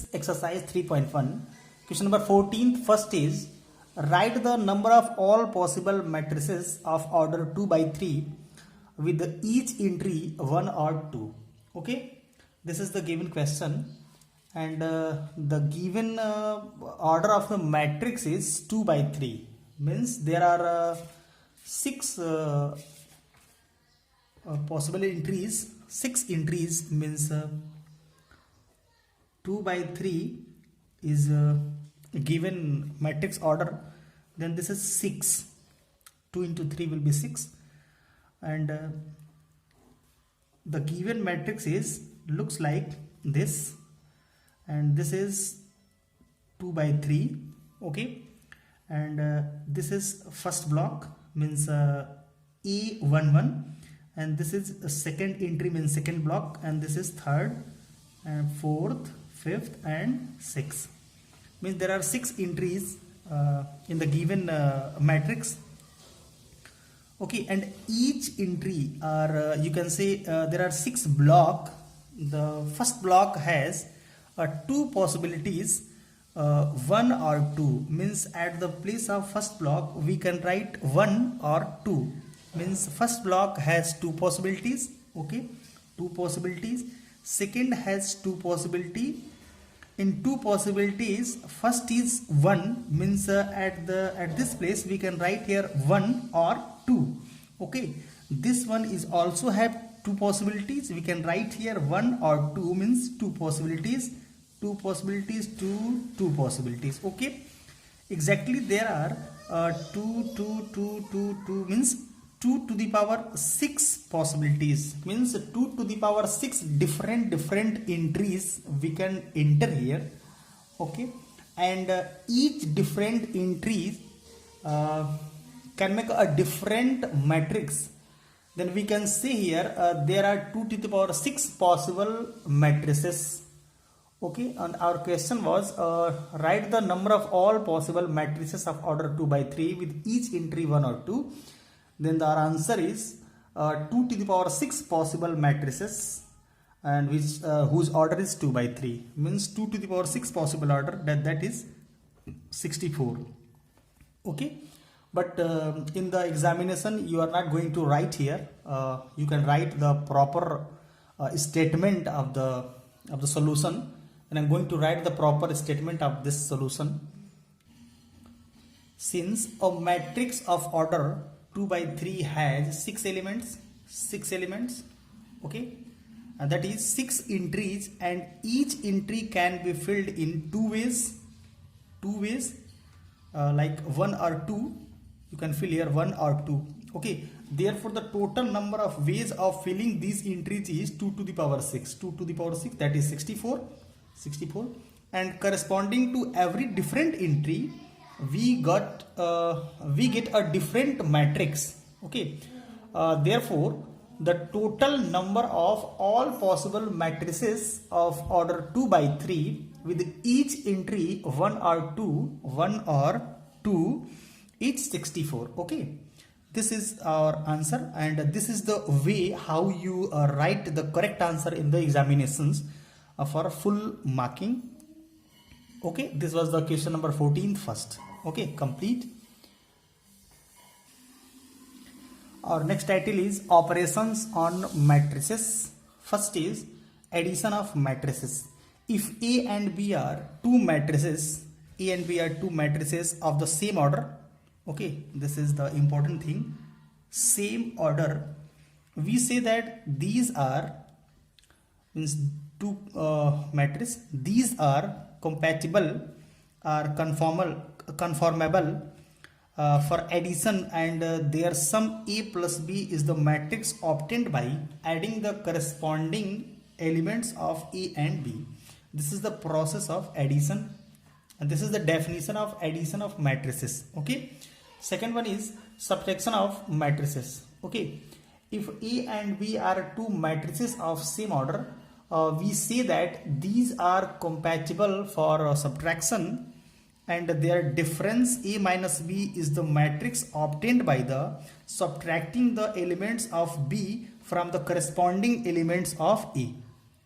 is exercise 3.1. Question number 14. First is write the number of all possible matrices of order 2 by 3 with each entry 1 or 2. Okay, this is the given question, and the given order of the matrix is 2 by 3. Means there are 6 possible entries. 6 entries means 2 by 3 is given matrix order. Then this is 6. 2 into 3 will be 6, and the given matrix is looks like this, and this is 2 by 3. Okay, and this is first block, means A11, and this is a second entry, means second block, and this is third and fourth, fifth and sixth. Means there are 6 entries in the given matrix. Okay, and each entry are you can say there are 6 block. The first block has 2 possibilities, 1 or 2. Means at the place of first block we can write 1 or 2. Means first block has 2 possibilities. Okay, 2 possibilities. Second has 2 possibility. In 2 possibilities, first is 1, means at this place we can write here 1 or 2. Okay, this one is also have 2 possibilities. We can write here 1 or 2, means 2 possibilities. 2 possibilities, 2 possibilities. Okay, exactly there are 2 means 2 to the power 6 possibilities, means 2 to the power 6 different entries we can enter here. Okay, and each different entry can make a different matrix. Then we can see here there are 2 to the power 6 possible matrices. Okay, and our question was write the number of all possible matrices of order 2 by 3 with each entry 1 or 2. Then our answer is 2 to the power 6 possible matrices, and which whose order is 2 by 3, means 2 to the power 6 possible order, that is 64. Okay, but in the examination you are not going to write here. You can write the proper statement of the solution, and I'm going to write the proper statement of this solution. Since a matrix of order 2 by 3 has 6 elements, okay, and that is 6 entries, and each entry can be filled in 2 ways, like 1 or 2. You can fill here 1 or 2. Okay, therefore the total number of ways of filling these entries is 2 to the power 6. 2 to the power 6, that is 64, and corresponding to every different entry we get a different matrix. Okay, therefore the total number of all possible matrices of order 2 by 3 with each entry 1 or 2 is 64. Okay, this is our answer, and this is the way how you write the correct answer in the examinations for full marking. Okay, this was the question number 14 first. Okay, complete. Our next title is operations on matrices. First is addition of matrices. If A and B are 2 matrices, of the same order. Okay, this is the important thing, same order. We say that these are, means 2 matrices, these are compatible or conformable for addition, and their sum A plus B is the matrix obtained by adding the corresponding elements of A and B. This is the process of addition, and this is the definition of addition of matrices. Okay, second one is subtraction of matrices. Okay, if A and B are 2 matrices of same order, we say that these are compatible for subtraction, and their difference A minus B is the matrix obtained by the subtracting the elements of B from the corresponding elements of A.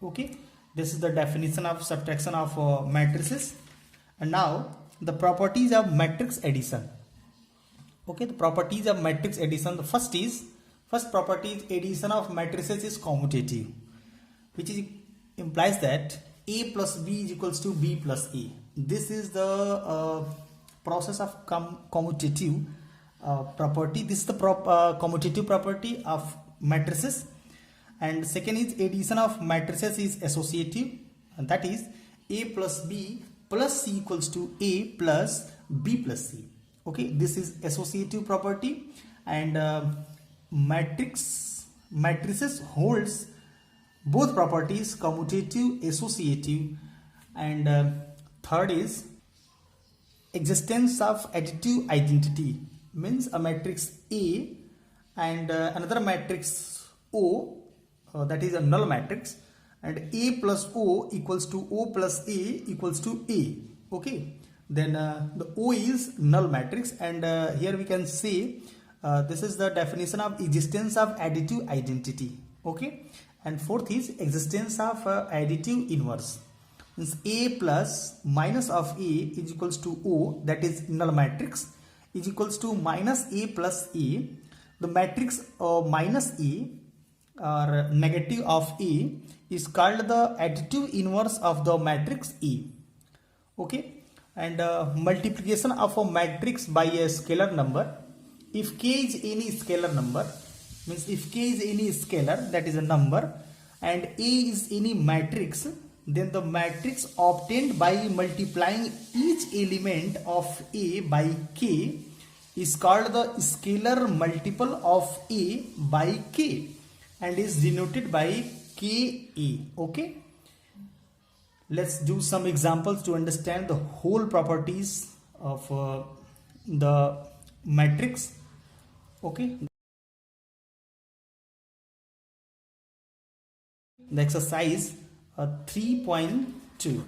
Okay, This is the definition of subtraction of matrices. And now the properties of matrix addition. Okay, the properties of matrix addition. The first property is addition of matrices is commutative, which implies that A plus B is equals to B plus A. This is the process of commutative property. This is the commutative property of matrices. And second is addition of matrices is associative, and that is A plus B plus C equals to A plus B plus C. Okay, this is associative property. And matrices holds both properties, commutative, associative. And third is existence of additive identity, means a matrix A and another matrix O, that is a null matrix, and A plus O equals to O plus A equals to A. Okay, then the O is null matrix. And here we can say this is the definition of existence of additive identity. Okay, and fourth is existence of additive inverse, means A plus minus of A is equals to O, that is null matrix, is equals to minus A plus A. The matrix minus A or negative of A is called the additive inverse of the matrix A. Okay, and multiplication of a matrix by a scalar number. If k is any scalar number, means if k is any scalar, that is a number, and A is any matrix, then the matrix obtained by multiplying each element of A by k is called the scalar multiple of A by k and is denoted by Ka. Okay, let's do some examples to understand the whole properties of the matrix. Okay, the exercise 3.2.